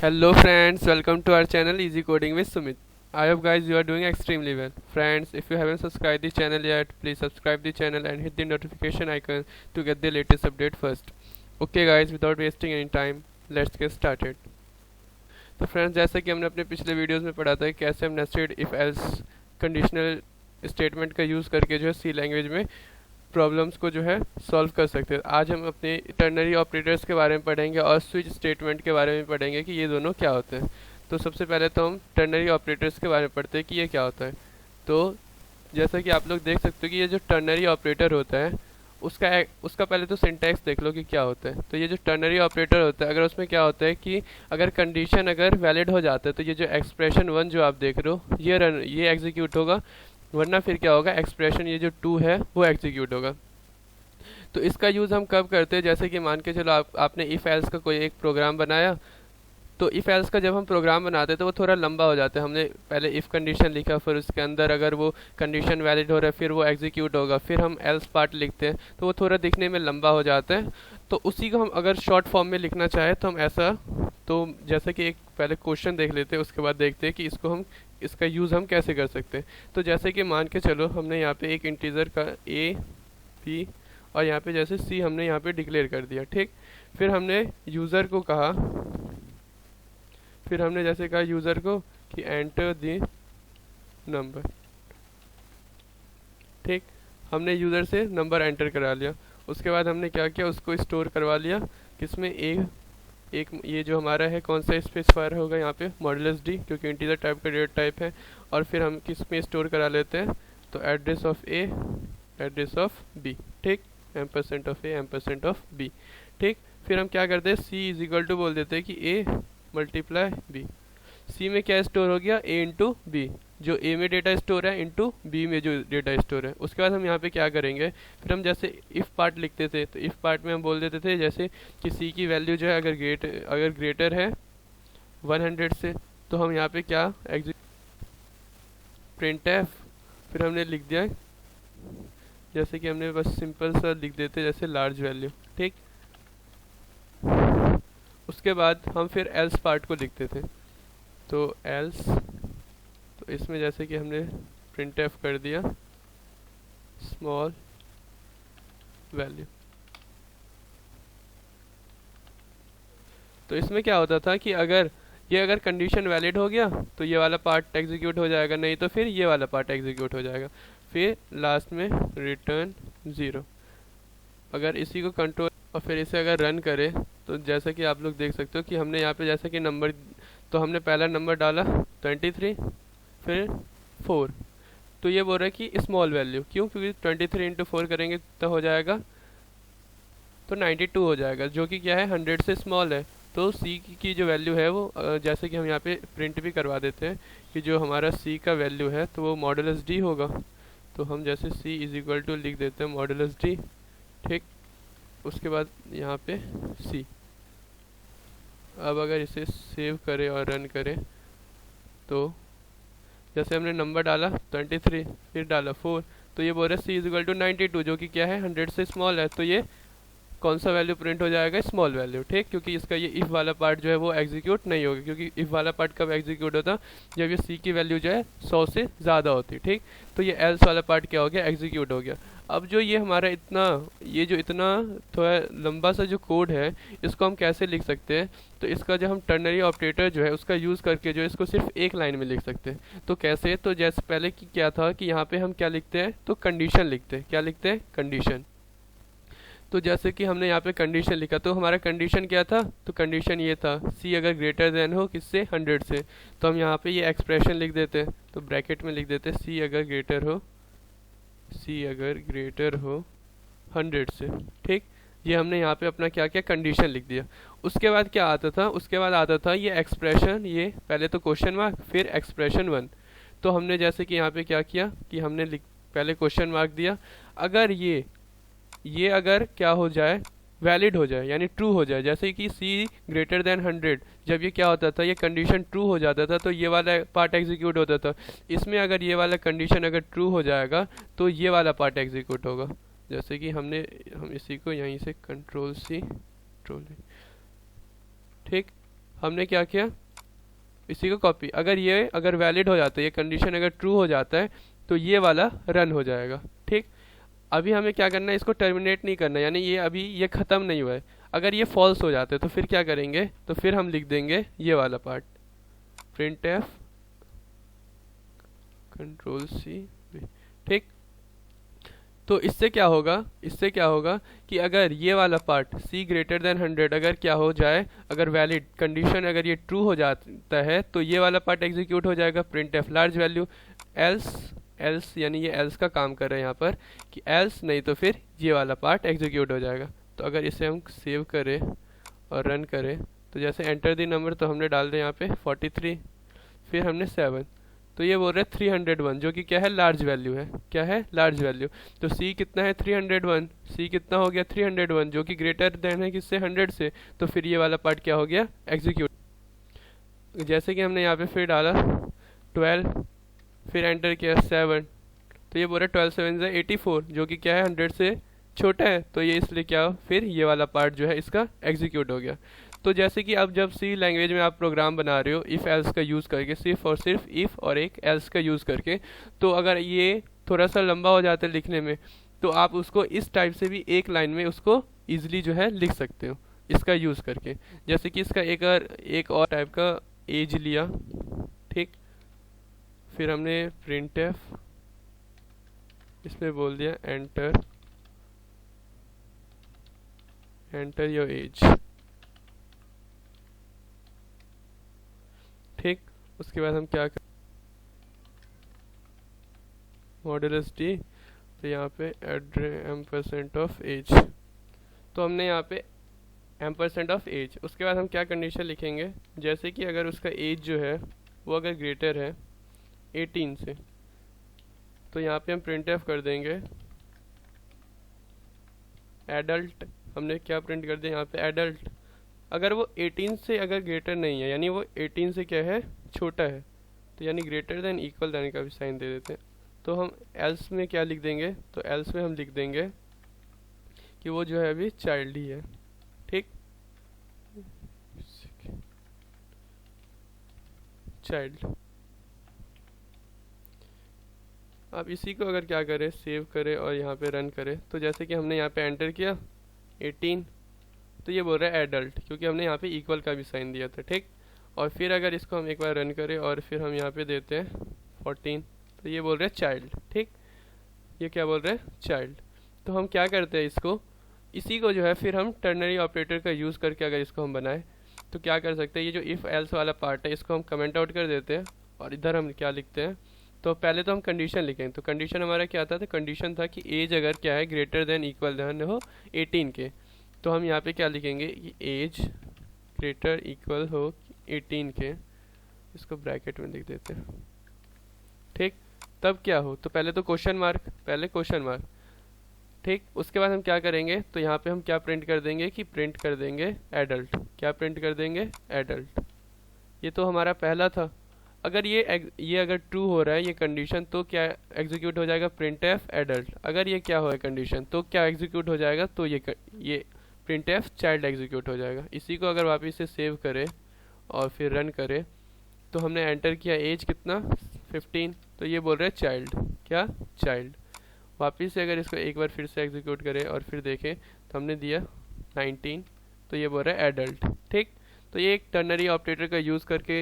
Hello friends, welcome to our channel Easy Coding with Sumit. I hope guys you are doing extremely well. Friends, if you haven't subscribed the channel yet, please subscribe the channel and hit the notification icon to get the latest update first. Okay guys, without wasting any time, let's get started. तो friends, जैसा कि हमने अपने पिछले videos में पढ़ा था कि कैसे हम nested if else conditional statement का यूज़ करके जो है सी लैंग्वेज में प्रॉब्लम्स को जो है सॉल्व कर सकते हैं। आज हम अपने टर्नरी ऑपरेटर्स के बारे में पढ़ेंगे और स्विच स्टेटमेंट के बारे में पढ़ेंगे कि ये दोनों क्या होते हैं। तो सबसे पहले तो हम टर्नरी ऑपरेटर्स के बारे में पढ़ते हैं कि ये क्या होता है। तो जैसा कि आप लोग देख सकते हो कि ये जो टर्नरी ऑपरेटर होता है उसका पहले तो सिंटैक्स देख लो कि क्या होता है। तो ये जो टर्नरी ऑपरेटर होता है, अगर उसमें क्या होता है कि अगर कंडीशन अगर वैलिड हो जाता है तो ये जो एक्सप्रेशन 1 जो आप देख रहे हो ये एग्जीक्यूट होगा, वरना फिर क्या होगा, एक्सप्रेशन ये जो 2 है वो एग्जीक्यूट होगा। तो इसका यूज़ हम कब करते हैं, जैसे कि मान के चलो आपने इफ़ एल्स का कोई एक प्रोग्राम बनाया। तो इफ़ एल्स का जब हम प्रोग्राम बनाते हैं तो वो थोड़ा लंबा हो जाता है। हमने पहले इफ़ कंडीशन लिखा, फिर उसके अंदर अगर वो कंडीशन वैलिड हो रहा है फिर वो एग्जीक्यूट होगा, फिर हम एल्स पार्ट लिखते हैं, तो वो थोड़ा दिखने में लंबा हो जाता है। तो उसी को हम अगर शॉर्ट फॉर्म में लिखना चाहे तो हम ऐसा, तो जैसे कि एक पहले क्वेश्चन देख लेते हैं, उसके बाद देखते हैं कि इसका यूज़ हम कैसे कर सकते हैं। तो जैसे कि मान के चलो हमने यहाँ पे एक इंटीजर का ए बी और यहाँ पे जैसे सी हमने यहाँ पे डिक्लेयर कर दिया, ठीक। फिर हमने यूज़र को कहा, फिर हमने जैसे कहा यूज़र को कि एंटर द नंबर, ठीक। हमने यूज़र से नंबर एंटर करा लिया। उसके बाद हमने क्या किया, उसको स्टोर करवा लिया किसमें, एक ये जो हमारा है कौन सा स्पेसिफायर होगा यहाँ पे, मॉडुलस डी, क्योंकि इंटीजर टाइप का डेटा टाइप है। और फिर हम किस में स्टोर करा लेते हैं, तो address of A, address of B, ठीक, ampersand of A, ampersand of B, ठीक। फिर हम क्या करते हैं, सी इज इक्वल टू बोल देते हैं कि ए मल्टीप्लाई बी। सी में क्या स्टोर हो गया, ए इंटू बी, जो ए में डेटा स्टोर है इंटू बी में जो डेटा स्टोर है। उसके बाद हम यहाँ पे क्या करेंगे, फिर हम जैसे इफ़ पार्ट लिखते थे तो इफ़ पार्ट में हम बोल देते थे जैसे कि सी की वैल्यू जो है अगर ग्रेटर है 100 से, तो हम यहाँ पे क्या प्रिंट एफ, फिर हमने लिख दिया जैसे कि हमने बस सिंपल सा लिख देते जैसे लार्ज वैल्यू, ठीक। उसके बाद हम फिर एल्स पार्ट को लिखते थे, तो एल्स, तो इसमें जैसे कि हमने प्रिंट एफ कर दिया स्मॉल वैल्यू। तो इसमें क्या होता था कि अगर कंडीशन वैलिड हो गया तो ये वाला पार्ट एग्जीक्यूट हो जाएगा, नहीं तो फिर ये वाला पार्ट एग्जीक्यूट हो जाएगा। फिर लास्ट में रिटर्न 0। अगर इसी को कंट्रोल और फिर इसे अगर रन करें तो जैसा कि आप लोग देख सकते हो कि हमने यहाँ पे जैसा कि नंबर, तो हमने पहला नंबर डाला 23, फिर 4। तो ये बोल रहा है कि स्मॉल वैल्यू, क्यों, क्योंकि 23 इंटू 4 करेंगे तो हो जाएगा, तो 92 हो जाएगा, जो कि क्या है 100 से स्मॉल है। तो सी की जो वैल्यू है वो जैसे कि हम यहाँ पे प्रिंट भी करवा देते हैं कि जो हमारा सी का वैल्यू है तो वो मॉडुलस डी होगा। तो हम जैसे सी इज इक्वल टू लिख देते हैं मॉडुलस डी, ठीक। उसके बाद यहाँ पे सी। अब अगर इसे सेव करें और रन करें तो जैसे हमने नंबर डाला 23, फिर डाला 4, तो ये बोल रहा है सी इज इक्वल टू 92, जो कि क्या है 100 से स्मॉल है। तो ये कौन सा वैल्यू प्रिंट हो जाएगा, स्मॉल वैल्यू, ठीक, क्योंकि इसका ये इफ़ वाला पार्ट जो है वो एग्जीक्यूट नहीं होगा, क्योंकि इफ़ वाला पार्ट कब एग्जीक्यूट होता, जब ये सी की वैल्यू जो है 100 से ज़्यादा होती, ठीक। तो ये एल्स वाला पार्ट क्या हो गया, एग्जीक्यूट हो गया। अब जो ये हमारा इतना थोड़ा लंबा सा जो कोड है, इसको हम कैसे लिख सकते हैं, तो इसका जो हम टर्नरी ऑपरेटर जो है उसका यूज़ करके जो इसको सिर्फ एक लाइन में लिख सकते हैं। तो कैसे, तो जैसे पहले की क्या था कि यहाँ पे हम क्या लिखते हैं, तो कंडीशन लिखते हैं, क्या लिखते हैं, कंडीशन। तो जैसे कि हमने यहाँ पे कंडीशन लिखा, तो हमारा कंडीशन क्या था, तो कंडीशन ये था सी अगर ग्रेटर देन हो किससे, 100 से। तो हम यहाँ पे ये एक्सप्रेशन लिख देते हैं, तो ब्रैकेट में लिख देते सी अगर ग्रेटर हो 100 से, ठीक। ये हमने यहाँ पे अपना क्या किया, कंडीशन लिख दिया। उसके बाद क्या आता था, उसके बाद आता था ये एक्सप्रेशन, ये पहले तो क्वेश्चन मार्क फिर एक्सप्रेशन 1। तो हमने जैसे कि यहाँ पे क्या किया कि हमने पहले क्वेश्चन मार्क दिया, अगर ये अगर क्या हो जाए, वैलिड हो जाए यानी ट्रू हो जाए, जैसे कि सी ग्रेटर देन 100, जब ये क्या होता था, ये कंडीशन ट्रू हो जाता था तो ये वाला पार्ट एग्जीक्यूट होता था। इसमें अगर ये वाला कंडीशन अगर ट्रू हो जाएगा तो ये वाला पार्ट एग्जीक्यूट होगा। जैसे कि हम इसी को यहीं से कंट्रोल सी, ठीक। हमने क्या किया, इसी को कॉपी, अगर वैलिड हो जाता है, ये कंडीशन अगर ट्रू हो जाता है तो ये वाला रन हो जाएगा। ठीक, अभी हमें क्या करना है, इसको टर्मिनेट नहीं करना, यानी ये अभी ये ख़त्म नहीं हुआ है। अगर ये फॉल्स हो जाते तो फिर क्या करेंगे, तो फिर हम लिख देंगे ये वाला part, print F control C. ठीक, तो इससे क्या होगा कि अगर ये वाला पार्ट c ग्रेटर देन 100 अगर क्या हो जाए, अगर वैलिड कंडीशन अगर ये ट्रू हो जाता है तो ये वाला पार्ट एग्जीक्यूट हो जाएगा, print F large value. Else यानी ये एल्स का काम कर रहे हैं यहाँ पर कि एल्स नहीं तो फिर ये वाला पार्ट एग्जीक्यूट हो जाएगा। तो अगर इसे हम सेव करें और रन करें तो जैसे एंटर दी नंबर, तो हमने डाल दिया यहाँ पे 43, फिर हमने 7, तो ये बोल रहे हैं 301 जो कि क्या है, लार्ज वैल्यू है। क्या है, लार्ज वैल्यू। तो c कितना है, 301, c कितना हो गया 301 जो कि ग्रेटर देन है किससे, 100 से। तो फिर ये वाला पार्ट क्या हो गया, एग्जीक्यूट। जैसे कि हमने यहाँ पे फिर डाला 12, फिर एंटर किया 7, तो ये बोल रहा है 12 7 से 84 जो कि क्या है, 100 से छोटा है। तो ये इसलिए क्या, फिर ये वाला पार्ट जो है इसका एग्जीक्यूट हो गया। तो जैसे कि अब जब सी लैंग्वेज में आप प्रोग्राम बना रहे हो इफ़ एल्स का यूज़ करके, सिर्फ और सिर्फ इफ़ और एक एल्स का यूज़ करके, तो अगर ये थोड़ा सा लंबा हो जाता है लिखने में तो आप उसको इस टाइप से भी एक लाइन में उसको ईजिली जो है लिख सकते हो इसका यूज़ करके। जैसे कि इसका एक और टाइप का एज लिया। ठीक, फिर हमने प्रिंट एफ इसमें बोल दिया एंटर योर एज। ठीक, उसके बाद हम क्या कर, मॉडुलस डी, तो यहाँ पे एम्परसेंट ऑफ एज, तो हमने यहाँ पे एम्परसेंट ऑफ एज। उसके बाद हम क्या कंडीशन लिखेंगे, जैसे कि अगर उसका एज जो है वो अगर ग्रेटर है 18 से, तो यहाँ पे हम प्रिंट एफ कर देंगे एडल्ट। हमने क्या प्रिंट कर दिया यहाँ पे, एडल्ट। अगर वो 18 से अगर ग्रेटर नहीं है, यानी वो 18 से क्या है, छोटा है, तो यानी ग्रेटर देन इक्वल देन का भी साइन दे देते हैं। तो हम एल्स में क्या लिख देंगे, तो एल्स में हम लिख देंगे कि वो जो है अभी चाइल्ड ही है। ठीक, चाइल्ड। अब इसी को अगर क्या करें, सेव करें और यहाँ पे रन करें, तो जैसे कि हमने यहाँ पे एंटर किया 18, तो ये बोल रहा है एडल्ट, क्योंकि हमने यहाँ पे इक्वल का भी साइन दिया था। ठीक, और फिर अगर इसको हम एक बार रन करें और फिर हम यहाँ पे देते हैं 14, तो ये बोल रहे हैं चाइल्ड। ठीक, ये क्या बोल रहे हैं, चाइल्ड। तो हम क्या करते हैं, इसको इसी को जो है फिर हम टर्नरी ऑपरेटर का यूज़ करके अगर इसको हम बनाए तो क्या कर सकते हैं, ये जो इफ़ एल्स वाला पार्ट है इसको हम कमेंट आउट कर देते हैं और इधर हम क्या लिखते हैं, तो पहले तो हम कंडीशन लिखें। तो कंडीशन हमारा क्या था, तो कंडीशन था कि एज अगर क्या है, ग्रेटर देन इक्वल देन हो 18 के, तो हम यहाँ पे क्या लिखेंगे कि एज ग्रेटर इक्वल हो 18 के, इसको ब्रैकेट में लिख देते हैं। ठीक, तब क्या हो, तो पहले तो क्वेश्चन मार्क, पहले क्वेश्चन मार्क। ठीक, उसके बाद हम क्या करेंगे, तो यहाँ पे हम क्या प्रिंट कर देंगे कि प्रिंट कर देंगे एडल्ट। क्या प्रिंट कर देंगे, एडल्ट। ये तो हमारा पहला था। अगर ये अगर ट्रू हो रहा है ये कंडीशन, तो क्या एग्जीक्यूट हो जाएगा, प्रिंट एफ एडल्ट। अगर ये क्या हो कंडीशन, तो क्या एग्जीक्यूट हो जाएगा, तो ये प्रिंट एफ चाइल्ड एग्जीक्यूट हो जाएगा। इसी को अगर वापस से सेव करें और फिर रन करें, तो हमने एंटर किया एज कितना 15, तो ये बोल रहे हैं चाइल्ड। क्या, चाइल्ड। वापस से अगर इसको एक बार फिर से एग्जीक्यूट करें और फिर देखें तो हमने दिया 19, तो ये बोल रहा है एडल्ट। ठीक, तो ये एक टर्नरी ऑपरेटर का यूज़ करके,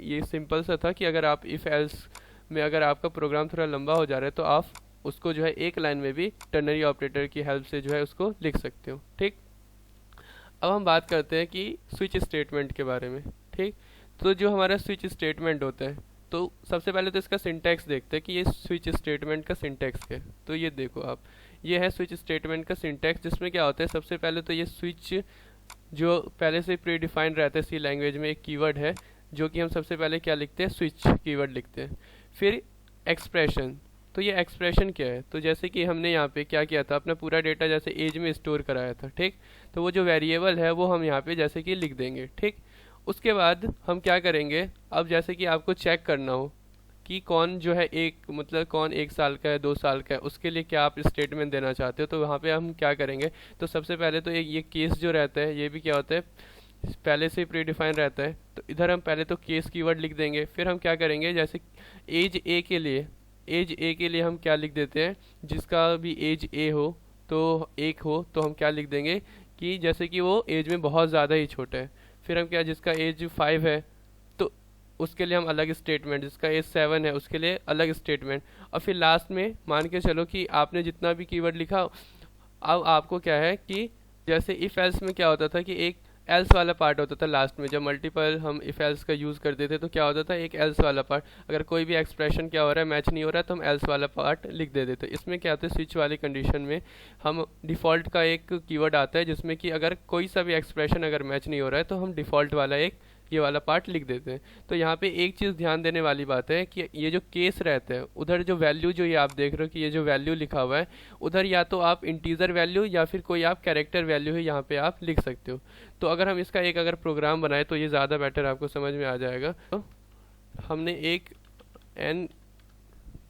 ये सिंपल सा था कि अगर आप इफ़ एल्स में अगर आपका प्रोग्राम थोड़ा लंबा हो जा रहा है तो आप उसको जो है एक लाइन में भी टर्नरी ऑपरेटर की हेल्प से जो है उसको लिख सकते हो। ठीक, अब हम बात करते हैं कि स्विच स्टेटमेंट के बारे में। ठीक, तो जो हमारा स्विच स्टेटमेंट होता है, तो सबसे पहले तो इसका सिंटैक्स देखते हैं कि ये स्विच स्टेटमेंट का सिंटैक्स क्या है। तो ये देखो आप, ये है स्विच स्टेटमेंट का सिंटैक्स, जिसमें क्या होता है, सबसे पहले तो ये स्विच जो पहले से प्री डिफाइंड रहता है सी लैंग्वेज में, एक कीवर्ड है जो कि हम सबसे पहले क्या लिखते हैं, स्विच कीवर्ड लिखते हैं। फिर एक्सप्रेशन, तो ये एक्सप्रेशन क्या है, तो जैसे कि हमने यहाँ पे क्या किया था, अपना पूरा डेटा जैसे एज में स्टोर कराया था। ठीक, तो वो जो वेरिएबल है वो हम यहाँ पे जैसे कि लिख देंगे। ठीक, उसके बाद हम क्या करेंगे, अब जैसे कि आपको चेक करना हो कि कौन जो है मतलब कौन 1 साल का है 2 साल का है, उसके लिए क्या आप स्टेटमेंट देना चाहते हो, तो वहाँ पे हम क्या करेंगे, तो सबसे पहले तो ये केस जो रहता है ये भी क्या होता है, पहले से ही प्री डिफाइन रहता है। तो इधर हम पहले तो केस कीवर्ड लिख देंगे, फिर हम क्या करेंगे, जैसे एज ए के लिए हम क्या लिख देते हैं, जिसका भी एज ए हो तो एक हो तो हम क्या लिख देंगे कि जैसे कि वो एज में बहुत ज़्यादा ही छोटा है। फिर हम क्या, जिसका एज 5 है तो उसके लिए हम अलग स्टेटमेंट, जिसका एज 7 है उसके लिए अलग स्टेटमेंट। और फिर लास्ट में मान के चलो कि आपने जितना भी कीवर्ड लिखा, अब आपको क्या है कि जैसे इफ एल्स में क्या होता था कि एक एल्स वाला पार्ट होता था लास्ट में, जब मल्टीपल हम इफ एल्स का यूज़ करते थे तो क्या होता था, एक एल्स वाला पार्ट, अगर कोई भी एक्सप्रेशन क्या हो रहा है मैच नहीं हो रहा है तो हम एल्स वाला पार्ट लिख देते थे। इसमें क्या होता है, स्विच वाली कंडीशन में हम डिफ़ॉल्ट का एक कीवर्ड आता है जिसमें कि अगर कोई सा भी एक्सप्रेशन अगर मैच नहीं हो रहा है तो हम डिफ़ॉल्ट वाला एक ये वाला पार्ट लिख देते हैं। तो यहाँ पे एक चीज़ ध्यान देने वाली बात है कि ये जो केस रहता है उधर जो वैल्यू जो ये आप देख रहे हो कि ये जो वैल्यू लिखा हुआ है उधर या तो आप इंटीजर वैल्यू या फिर कोई आप कैरेक्टर वैल्यू है यहाँ पे आप लिख सकते हो। तो अगर हम इसका एक अगर प्रोग्राम बनाए तो ये ज़्यादा बेटर आपको समझ में आ जाएगा। तो हमने एक एन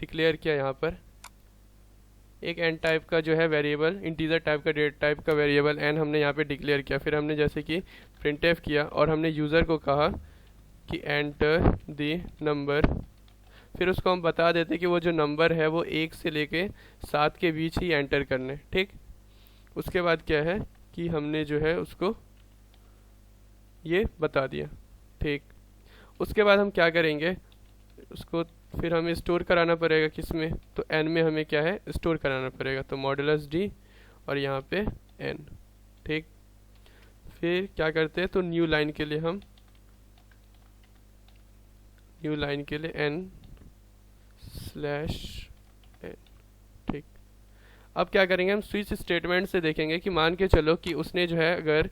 डिक्लेयर किया, यहाँ पर एक एन टाइप का जो है वेरिएबल, इंटीजर टाइप का डेट टाइप का वेरिएबल एन हमने यहाँ पे डिक्लेयर किया। फिर हमने जैसे कि प्रिंटफ किया और हमने यूज़र को कहा कि एंटर द नंबर, फिर उसको हम बता देते कि वो जो नंबर है वो 1 से लेके 7 के बीच ही एंटर करने, ठीक। उसके बाद क्या है कि हमने जो है उसको ये बता दिया, ठीक। उसके बाद हम क्या करेंगे, उसको फिर हमें स्टोर कराना पड़ेगा किस में, तो एन में हमें क्या है स्टोर कराना पड़ेगा। तो मॉडुलस डी और यहाँ पे एन, ठीक। फिर क्या करते हैं, तो न्यू लाइन के लिए हम एन स्लैश एन, ठीक। अब क्या करेंगे, हम स्विच स्टेटमेंट से देखेंगे कि मान के चलो कि उसने जो है अगर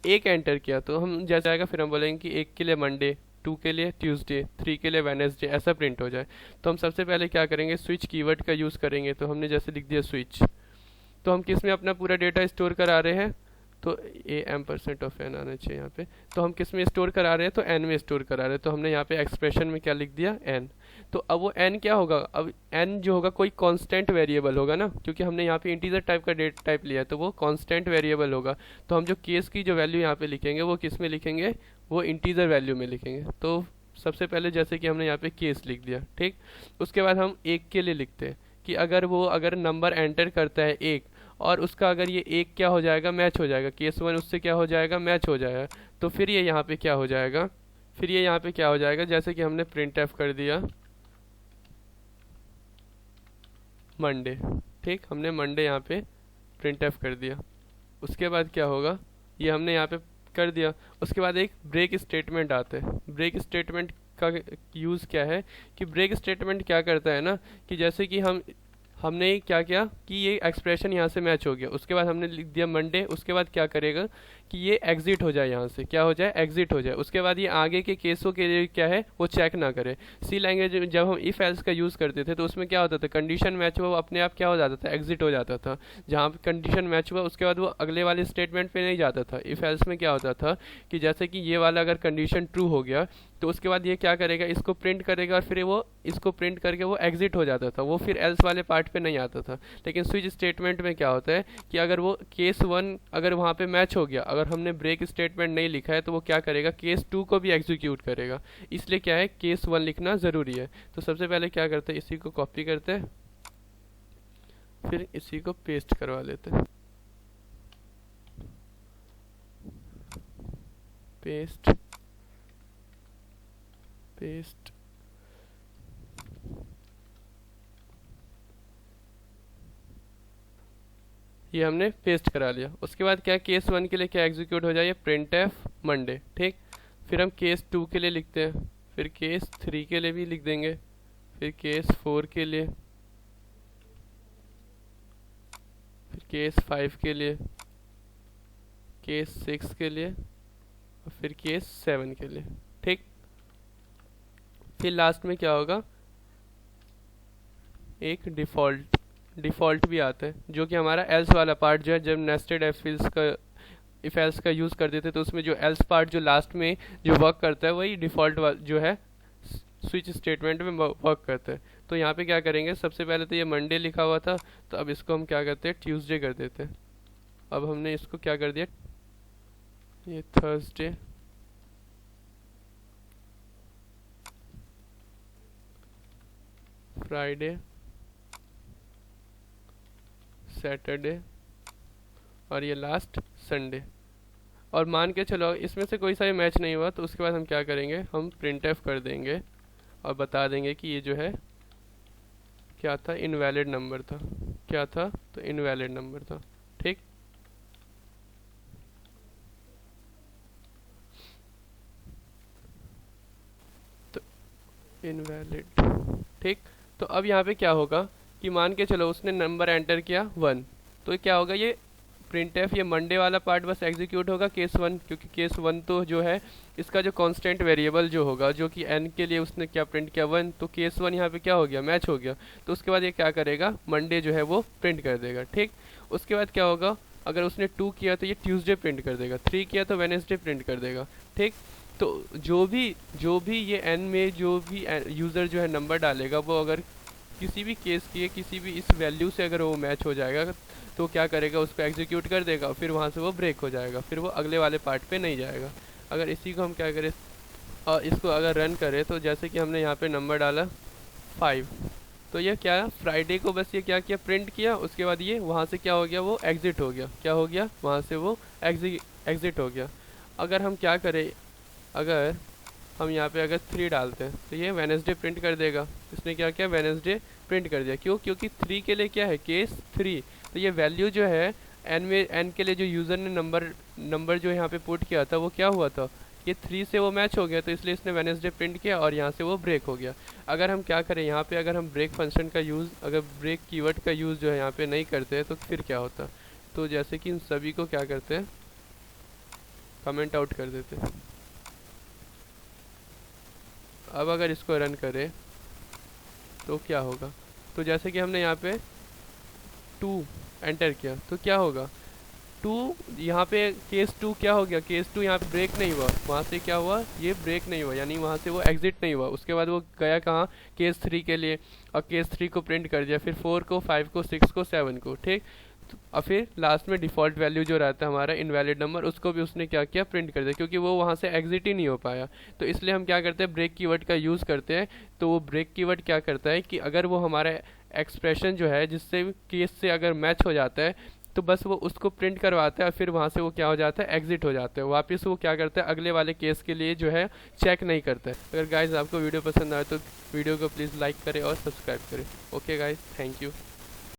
एक एंटर किया तो हम जैसे आएगा फिर हम बोलेंगे कि 1 के लिए मंडे, 2 के लिए ट्यूसडे, 3 के लिए वेडनेसडे, ऐसा प्रिंट हो जाए। तो हम सबसे पहले क्या करेंगे, स्विच कीवर्ड का यूज़ करेंगे। तो हमने जैसे लिख दिया स्विच, तो हम किस में अपना पूरा डेटा स्टोर करा रहे हैं, तो am%n आना चाहिए यहाँ पे। तो हम किस में स्टोर करा रहे हैं, तो n में स्टोर करा रहे हैं। तो हमने यहाँ पे एक्सप्रेशन में क्या लिख दिया, n। तो अब वो n क्या होगा, अब n जो होगा कोई कांस्टेंट वेरिएबल होगा ना, क्योंकि हमने यहाँ पे इंटीजर टाइप का डेट टाइप लिया है तो वो कांस्टेंट वेरिएबल होगा। तो हम जो केस की जो वैल्यू यहाँ पे लिखेंगे वो किस में लिखेंगे, वो इंटीजर वैल्यू में लिखेंगे। तो सबसे पहले जैसे कि हमने यहाँ पे केस लिख दिया, ठीक। उसके बाद हम 1 के लिए लिखते हैं कि अगर नंबर एंटर करता है 1 और उसका अगर ये 1 क्या हो जाएगा, मैच हो जाएगा, केस 1 उससे क्या हो जाएगा, मैच हो जाएगा। तो फिर ये यहाँ पे क्या हो जाएगा, जैसे कि हमने प्रिंटफ कर दिया मंडे, ठीक। हमने मंडे यहाँ पे प्रिंटफ कर दिया। उसके बाद क्या होगा, ये हमने यहाँ पे कर दिया। उसके बाद एक ब्रेक स्टेटमेंट आता है। ब्रेक स्टेटमेंट का यूज़ क्या है कि ब्रेक स्टेटमेंट क्या करता है ना, कि जैसे कि हमने क्या किया कि ये एक्सप्रेशन यहाँ से मैच हो गया, उसके बाद हमने लिख दिया मंडे। उसके बाद क्या करेगा कि ये एग्जिट हो जाए, यहाँ से क्या हो जाए, एग्जिट हो जाए। उसके बाद ये आगे के केसों के लिए क्या है वो चेक ना करे। सी लैंग्वेज जब हम इफ एल्स का यूज़ करते थे तो उसमें क्या होता था, कंडीशन मैच हुआ वो अपने आप क्या हो जाता था, एग्जिट हो जाता था। जहाँ पे कंडीशन मैच हुआ उसके बाद वो अगले वाले स्टेटमेंट पे नहीं जाता था। इफ एल्स में क्या होता था कि जैसे कि ये वाला अगर कंडीशन ट्रू हो गया तो उसके बाद ये क्या करेगा, इसको प्रिंट करेगा और फिर वो इसको प्रिंट करके वो एग्जिट हो जाता था, वो फिर एल्स वाले पार्ट पे नहीं आता था। लेकिन स्विच स्टेटमेंट में क्या होता है कि अगर वो केस 1 अगर वहाँ पे मैच हो गया, अगर हमने ब्रेक स्टेटमेंट नहीं लिखा है तो वो क्या करेगा, केस 2 को भी एग्जीक्यूट करेगा। इसलिए क्या है, केस 1 लिखना ज़रूरी है। तो सबसे पहले क्या करते हैं, इसी को कॉपी करते हैं, फिर इसी को पेस्ट करवा लेते हैं, पेस्ट पेस्ट। ये हमने पेस्ट करा लिया। उसके बाद क्या, केस 1 के लिए क्या एग्जीक्यूट हो जाए, प्रिंटफ मंडे, ठीक। फिर हम केस 2 के लिए लिखते हैं, फिर केस 3 के लिए भी लिख देंगे, फिर केस 4 के लिए, फिर केस 5 के लिए, केस 6 के लिए और फिर केस 7 के लिए, ठीक। फिर लास्ट में क्या होगा, एक डिफ़ॉल्ट भी आता है जो कि हमारा एल्स वाला पार्ट जो है, जब नेस्टेड इफ एल्स का यूज़ करते थे तो उसमें जो एल्स पार्ट जो लास्ट में जो वर्क करता है वही डिफ़ॉल्ट जो है स्विच स्टेटमेंट में वर्क करता है। तो यहाँ पे क्या करेंगे, सबसे पहले तो ये मंडे लिखा हुआ था तो अब इसको हम क्या करते हैं, ट्यूसडे कर देते हैं। अब हमने इसको क्या कर दिया, ये थर्सडे, फ्राइडे, सैटरडे और ये लास्ट संडे। और मान के चलो इसमें से कोई सा भी मैच नहीं हुआ तो उसके बाद हम क्या करेंगे, हम प्रिंट एफ कर देंगे और बता देंगे कि ये जो है क्या था, इनवैलिड नंबर था। क्या था, तो इनवैलिड नंबर था। ठीक, तो इनवैलिड। ठीक, तो अब यहाँ पे क्या होगा कि मान के चलो उसने नंबर एंटर किया 1, तो क्या होगा, ये प्रिंट एफ ये मंडे वाला पार्ट बस एग्जीक्यूट होगा केस 1, क्योंकि केस 1 तो जो है इसका जो कांस्टेंट वेरिएबल जो होगा, जो कि n के लिए उसने क्या प्रिंट किया 1, तो केस 1 यहाँ पे क्या हो गया, मैच हो गया। तो उसके बाद ये क्या करेगा, मंडे जो है वो प्रिंट कर देगा। ठीक, उसके बाद क्या होगा, अगर उसने 2 किया तो ये ट्यूसडे प्रिंट कर देगा, 3 किया तो वेडनेसडे प्रिंट कर देगा। ठीक, तो जो भी ये n में जो भी यूज़र जो है नंबर डालेगा, वो अगर किसी भी केस की किसी भी इस वैल्यू से अगर वो मैच हो जाएगा तो क्या करेगा, उसको एग्जीक्यूट कर देगा, फिर वहाँ से वो ब्रेक हो जाएगा, फिर वो अगले वाले पार्ट पे नहीं जाएगा। अगर इसी को हम क्या करें, इसको अगर रन करें, तो जैसे कि हमने यहाँ पे नंबर डाला 5, तो ये क्या, फ्राइडे को बस ये क्या किया, प्रिंट किया, उसके बाद ये वहाँ से क्या हो गया, वो एग्ज़िट हो गया। क्या हो गया, वहाँ से वो एग्ज़िट हो गया। अगर हम क्या करें, अगर हम यहाँ पे अगर 3 डालते हैं तो ये वेडनेसडे प्रिंट कर देगा। इसने क्या किया, वेडनेसडे प्रिंट कर दिया। क्यों, क्योंकि 3 के लिए क्या है, केस 3, तो ये वैल्यू जो है n के लिए जो यूज़र ने नंबर जो यहाँ पे पुट किया था वो क्या हुआ था, ये 3 से वो मैच हो गया, तो इसलिए इसने वेडनेसडे प्रिंट किया और यहाँ से वो ब्रेक हो गया। अगर हम क्या करें, यहाँ पे अगर हम ब्रेक फंक्शन का यूज़, अगर ब्रेक कीवर्ड का यूज़ जो है यहाँ पे नहीं करते तो फिर क्या होता, तो जैसे कि इन सभी को क्या करते हैं, कमेंट आउट कर देते हैं। अब अगर इसको रन करें तो क्या होगा, तो जैसे कि हमने यहाँ पे 2 एंटर किया तो क्या होगा, 2 यहाँ पे केस 2 क्या हो गया, केस 2 यहाँ पे ब्रेक नहीं हुआ, वहाँ से क्या हुआ, ये ब्रेक नहीं हुआ, यानी वहाँ से वो एग्जिट नहीं हुआ। उसके बाद वो गया कहाँ, केस 3 के लिए, और केस 3 को प्रिंट कर दिया, फिर 4 को, 5 को, 6 को, 7 को। ठीक, और फिर लास्ट में डिफ़ॉल्ट वैल्यू जो रहता है हमारा इनवैलिड नंबर, उसको भी उसने क्या किया, प्रिंट कर दिया, क्योंकि वो वहाँ से एग्जिट ही नहीं हो पाया। तो इसलिए हम क्या करते हैं, ब्रेक कीवर्ड का यूज़ करते हैं। तो वो ब्रेक कीवर्ड क्या करता है कि अगर वो हमारा एक्सप्रेशन जो है जिससे केस से अगर मैच हो जाता है, तो बस वो उसको प्रिंट करवाता है, और फिर वहाँ से वो क्या हो जाता है, एग्जिट हो जाता है। वापस वो क्या करता है, अगले वाले केस के लिए जो है चेक नहीं करता है। अगर गाइज आपको वीडियो पसंद आए तो वीडियो को प्लीज़ लाइक करें और सब्सक्राइब करें। Okay guys, thank you.